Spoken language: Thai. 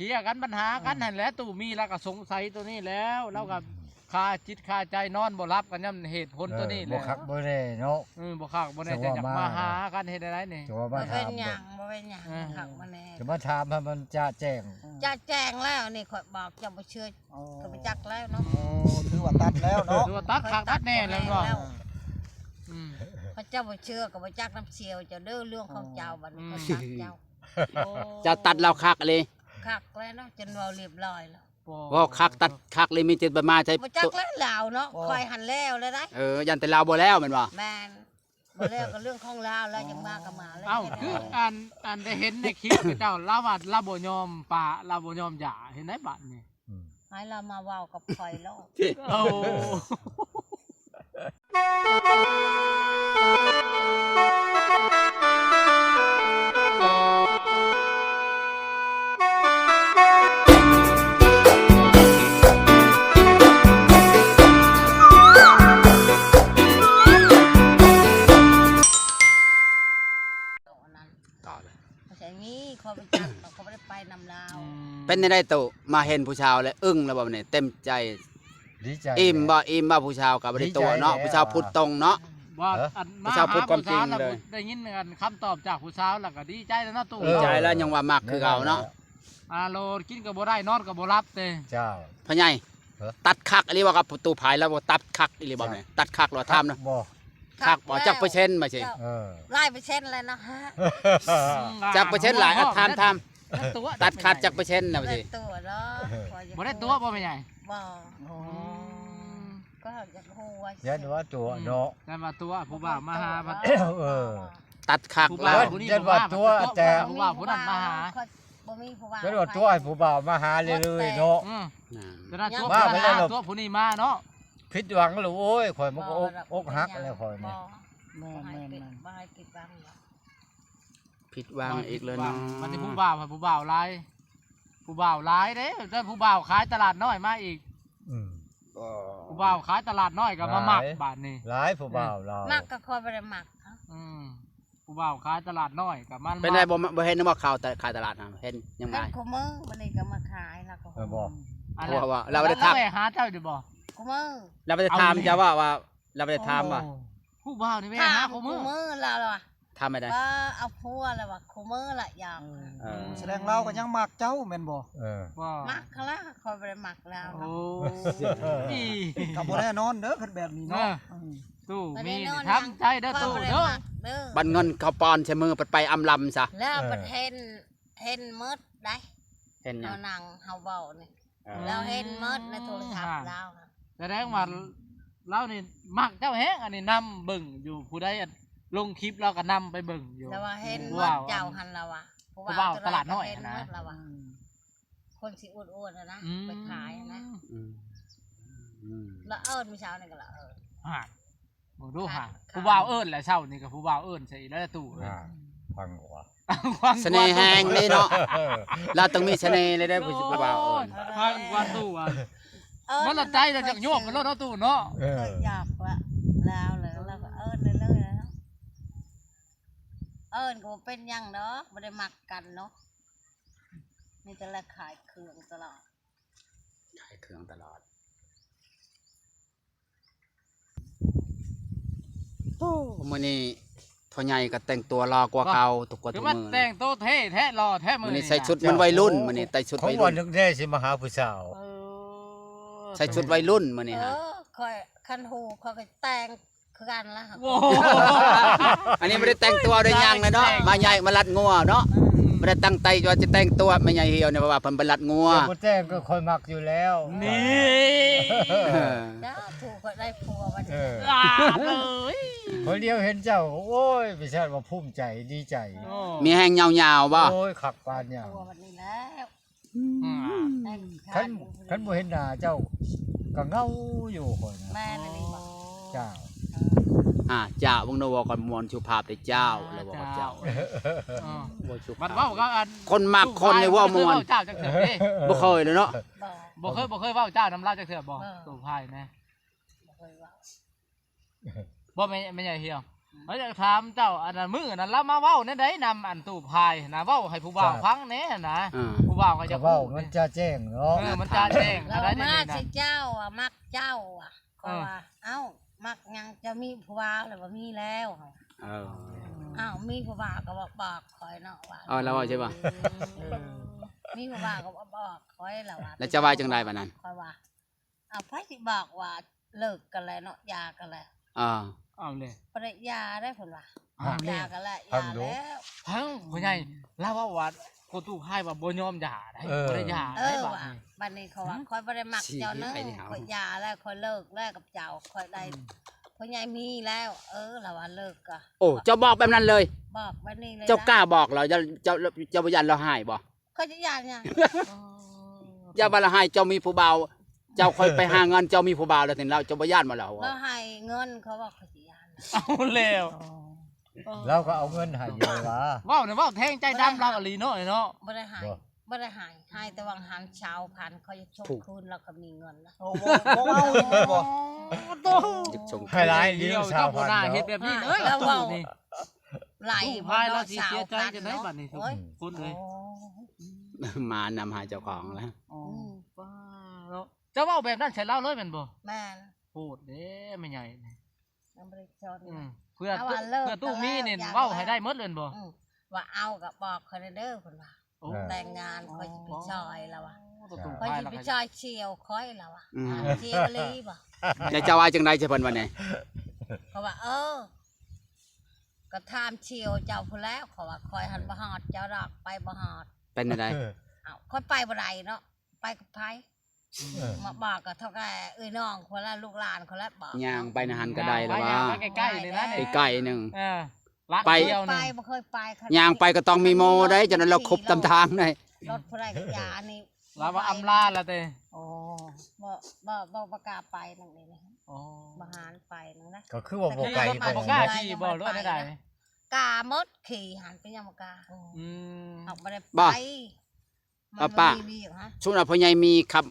ลียร์กันปัญหากันนั่นแหละตู่มีแล้วก็สงสัยตัวนี้แล้วเราก็คาจิตคาใจนอนบ่รับกันย่ำเหตุผลตัวนี้แห บ่ ละ คักบ่แน่เนาะ บ่คักบ่แน่จะอยากมาหากันเฮ็ดได้นี่ จะว่า บ่ มา เป็ ถาน ม หยังบ่เป็นหยังขักมาแน่ จะมาถามให้มันจะแจ้ง จะแจ้งแล้วนี่ข่อยบอกจะบ่เชื่อก็ไปจักแล้วเนาะ ถือว่าตัดแล้วเนาะ ตัวตัดคักตัดแน่แล้วเนาะอืม พระเจ้าบ่เชื่อก็บ่จักน้ำเสียวเจ้าเด้อเรื่องของเจ้าบัดนี้ก็ตัดเจ้า จะตัดเราคักเลย คักแล้วเนาะจนเว้าเรียบร้อยแล้ว ว่าคักตัดคักเลยมีจิตประมาใช้ บ่จักแล้วลาวเนาะคอยหันแล้วเลยได้ ยันแต่เราบ่แล้วแม่นบ่ แม่นบ่แล้วก็เรื่องของลาวแล้วยังมาก็มาแล้ว เอ้าคืออันได้เห็นในคลิปเจ้าลาว่าลาบ่ยอมปะลาบ่ยอมหย่าเห็นได้บัดนี่ ให้เรามาเว้ากับข่อยแล้ว โอ้ บ่ใช่งี้ข่อยไปจักเขาบ่ได้ไปนำลาว เป็นได้โตมาเห็นผู้ชาวแล้วอึ้งแล้วบ่เนี่ยเต็มใจ ดีใจ อิ่มบ่ผู้ชาวกับบ่ได้ตัวเนาะผู้ชาวพูดตรงเนาะ ว่าอัน ผู้สาวพูดความจริงเลย ได้ยินกันคำตอบจากผู้สาวแล้วก็ดีใจแล้วเนาะตู่ ดีใจแล้วยังว่ามักคือเก่าเนาะ โลดกินก็บ่ได้นอนก็บ่รับเด้ เจ้า พ่อใหญ่ เหรอ ตัดคักอีหลีบ่กับประตูภายแล้วบ่ตัดคักอีหลีบ่เนี่ยตัดคักหรอทำเนาะ บ่ คักบ่จักเปอร์เซ็นต์มาสิ เออ ไล่ไปเช่นเลยนะฮะ จักเปอร์เซ็นต์หลายทำ ตัว ตัดคักจักเปอร์เซ็นต์น่ะ ได้ สิ ตัวเนาะ บ่ได้ตัวบ่เป็นไง บ่ก็อยากฮู้ว่า ยันว่าตัวเนาะ แต่มาตัวผู้บ่าวมาหาบัด เออ ตัดคัก ผู้ แล้ บ่าว ว ผู้นี้ ยันว่าตัวแต่ ผู้บ่าวผู้นั้นมาหา บ่มีผู้บ่าว ยันว่าตัวให้ผู้บ่าวมาหาเรื่อยๆเนาะ แต่นั้นตัว มา ผู้ ไม่ นั้น ได้หรอก ตัวผู้นี้มาเนาะ ผิดหวังแล้วโอ้ยข่อยมันก็อกหักแล้วข่อยนี่ แม่บ่ให้ปิดบัง ผิดหวังอีกเลยเนาะ มันนี่ผู้บ่าวผู้บ่าวหลายผู้บ่าวหลายเด้แต่ผู้บ่าวขายตลาดน้อยมาอีก อืม ผู้บ่าวขายตลาดน้อยก็มามักบาทนี่ หลายผู้บ่าวเรา มักก็คอยบ่ได้มัก ผู้บ่าวขายตลาดน้อยก็มัน เป็นได้บ่เห็นว่าข่าวแต่ขายตลาดนะเห็นยังไง เป็นคุมือวันนี้ก็มาขายแล้วก็ บ่ เพราะว่าเราไม่ได้ทัก หาเจ้าอยู่บ่ คุมือ เราไม่ได้ถามจะว่าเราไม่ได้ถามว่า ผู้บ่าวนี่แม่ ถา หาม คุ คุ มือ มือแล้วว่ะ ทำไม่ได้ ว่าเอาพัวแล้วว่ะคุมือละอย่าง แสดงเราก็ยังมักเจ้าแม่นบ่ เออ มักละคอยบ่ได้มักแล้ว โอ้ ก็บ่แน่นอนเด้อคันแบบนี้เนาะ ตู้มีทำใจเด้อตู้เด้อ บันเงินเขาปอนใช้มือไปอำลำซะ แล้วประเทศเห็นมดได้ เห็น เฮา ยัง นั่งเฮาเว้านี่เราเห็นมดในโทรศัพท์เรา แสดงว่าเรานี่มักเจ้าแฮงอันนี้นำเบิ่งอยู่ผู้ใดลงคลิปเราก็นำไปเบิ่งอยู่ แล้วว่าเห็นมดเจ้าหันแล้วว่ะเห็นมดแล้วว่ะคนสิอ้วนๆนะไปขายนะละเอิญมื้อเช้านี่ก็ละเอิญ ฮะบ่ดูฮะผู้บ่าวเอิ้นแหละเช้านี่ก็ผู้บ่าวเอิ้นใส่แล้วตู้ ฟังหัว เสน่ห์แหงเลยเนาะเราต้องมีเสน่ห์เลยได้ผู้บ่าว ฟังกว่าตู้อ่ะมันละใจแล้วจักโยกกันแล้วเนาะตู้เนาะ เคยอยากละแล้วเลยแล้วก็เอิญเรื่อยๆแล้วเอิญก็เป็นยังเนาะไม่ได้มักกันเนาะนี่จะละขายเครื่องตลอด ขายเครื่องตลอดมื้อนี้พ่อใหญ่ก็แต่งตัวรอกว่าเก่าทุกคน คื ทุ อก มัน มื้อ แต่งโตเท่แท้รอแท้มื้ มื้ อ อ นี้ นี้ใส่ชุดมันวัยรุ่นมื้อนี้ใส่ชุด ของ วัย วั รุ่ น น นึงได้สิมาหาผู้สาว ใส่ชุดวัยรุ่นมื้อนี้ฮะ คอยคันหูคอยก็แต่งคือกันละ โอ้ อันนี้ไม่ได้แต่งตัวได้ยังเลยเนาะมาใหญ่มาลัดงัวเนาะไม่ได้ตั้งใจว่าจะแต่งตัวไม่ใหญ่เหี่ยวเนี่ยเพราะว่าเพิ่นไปลัดงัว ผู้แจ้งก็คอยมักอยู่แล้ว นี่ จ้าถูกก็ได้ผัววัน เอ นี้ อ ลาเลย คนเดียวเห็นเจ้าโอ้ยไม่ใช่ว่าภูมิใจดีใจ มีแห้งยาวๆบ่ โอ้ยขักปานเนี่ย ผัววันนี้แล้วแต่ง คันบ่เห็นหน้าเจ้าก็เงาอยู่คนนะ แม่นี่บอก เจ้า เจ้าบ่งโนว่าก่อนมวนสุภาพแต่เจ้าแล้วบอกว่าเจ้าบ่สุ มั ภาน พ เว้าก็อัน คนมักคนนี่ว่ามวน เจ้าจักเถื่อเด้ บ่เคยเลยเนาะ บอก บ่เคยเว้าเจ้าน้ำลายจักเถื่อบ่ตู้พายแม่ บอกเลยว่า บ่แม่ใหญ่เหี่ยว เขาจะถามเจ้าอันนั้นมื้อนั้นเรามาเว้าในใดนำอันตู้พายนะเว้าให้ผู้บ่าวฟังแหน่นะ อ่า ผู้บ่าวก็ ก็ จะ เว้า พูด มันจะแจ้งเนาะ มันจะแจ้ง เรา อะไรได้ มา นี่นะ สิเจ้าอ่ะมักเจ้าอ่ะก็ว่าเอ้ามักยังจะมีผู้บ่าวหรือว่ามีแล้ว เออ อ้าวมีผู้บ่าวก็บอกคอยเนาะว่า เอาแล้วว่าใช่ป่ะ มีผู้บ่าวก็บอกคอยแล้วว่า แล้วจะว่าจังไดบัดนั้น คอยว่าอ้าวไผสิบอกว่าเลิกกันแล้วเนาะหย่ากันแล้ว อ่า เอาเลย ปริยาได้ผลว่า เอา ห เลย ย่ากันแล้วหย่าแล้ว ทั้งผู้ใหญ่เล่าว่าคนตู้พายว่าบ่ยอมหย่าได้บ่ได้หย่า เอ ได้ อ บัด ว่ะ นี้ บัดนี้เขาว่าคอยบ่ได้มักเจ้าเนึงคอยหย่าแล้วคอยเลิกแล้วกับเจ้าคอยได้พ่อใหญ่มีแล้ว แล้วว่าเลิกก็ โอ้เจ้าบอกแบบนั้นเลย บอกบัดนี้เลย เจ้ากล้าบอกเหรอเจ้าบ่ยันเราหายบ่ เขาจะหย่าเนี่ย อย่าบ่ละหายเจ้ามีผู้บ่าวเจ้าค่อยไปหาเงินเจ้ามีผู้บ่าวแล้วถึงเราเจ้าบ่ย่านบ่แล้ว แล้วให้เงินเขาว่าเขาจะหย่านะ เอาแล้ว เราก็เอาเงินให้อยู่ว่า เว้าเนี่ยเว้าแทงใจดำเราอลีเนาะเนาะ บ่ได้ใหาย บ่ บ่ได้ใหายให้แต่วังหันเช้าพันเขาจะชกคืนแล้วก็มีเงินนะ โอ้บ่เอาอีกเลยบ่ โต จิบชง ให้หลาย เดี เดี ย ยว ว เจ้า ชาว บ่ พัน น่า เนาะ เฮ็ดแบบนี้เอ้ย แล้วเว้า นี่ ไหล ตู้พายเราสิเสียใจจะได้บัดนี้ทุก โอ้ย คนเลย มานำหาเจ้าของแล้ว อ๋อป้าเนาะเจ้าเว้าแบบนั้นใช่เล่าเลยแม่นบ่ แม่น โหดเด้ไม่ใหญ่นี่ ยังบ่ได้จด อืมเพื่อ เอาว่าเลิก เพื่อตู้มีนี่ กันแล้ว เว้าให้ได้หมดเลยบ่ ว่าเอากับบอกคอยเด้อเพิ่นว่า โอ้ แต่งงานคอยสิไปซอยแล้วว่ะ ตู้ตู้ คอย พาย สิ แล้ว ไป ก็ ซอยเชียวคอยแล้วว่ะ อืม เชียวลีบ่ แล้วเจ้าว่าจังได๋เจ้าเพิ่นว่าไง เขาว่าก็ถามเชียวเจ้าผู้แล้วเขาว่าคอยหันบ่ฮอดเจ้าดอกไปบ่ฮอด เป็นอะไร เอ้าคอยไปบ่ได้เนาะไปกับไผ เออ มาบอกกับเท่าแก่น้องคนละลูกหลานคนละบอก ย่างไปนะหันก็ได้แล้วว่า ไปใกล้ๆนี่นะนี่ ใกล้ๆหนึง รัก ไป เดียว ไป นี่ บ่เคยไปค่ะ ย่างไปก็ต้องมีโมได้จนเราครบตามทางได้ รถผู้ใดก็ยานี่ เราว่าอำลาแล้วเต้โอ้ บ่ประกล้าไปนั่นนี่นะ โอ้ บ่หารไปนั่นนะ ก็คือว่าบ่ไกล บ่ ไป บ่ บ่ กล้า ได้ ขี่บ่หรือว่าได้ กาหมดขี่หันไปยังบ่กล้า อืม เอาบ่ได้ บ่ ไป ป้า มันบ่มีเวียกฮะ ช่วงนั้นพ่อใหญ่มีขับ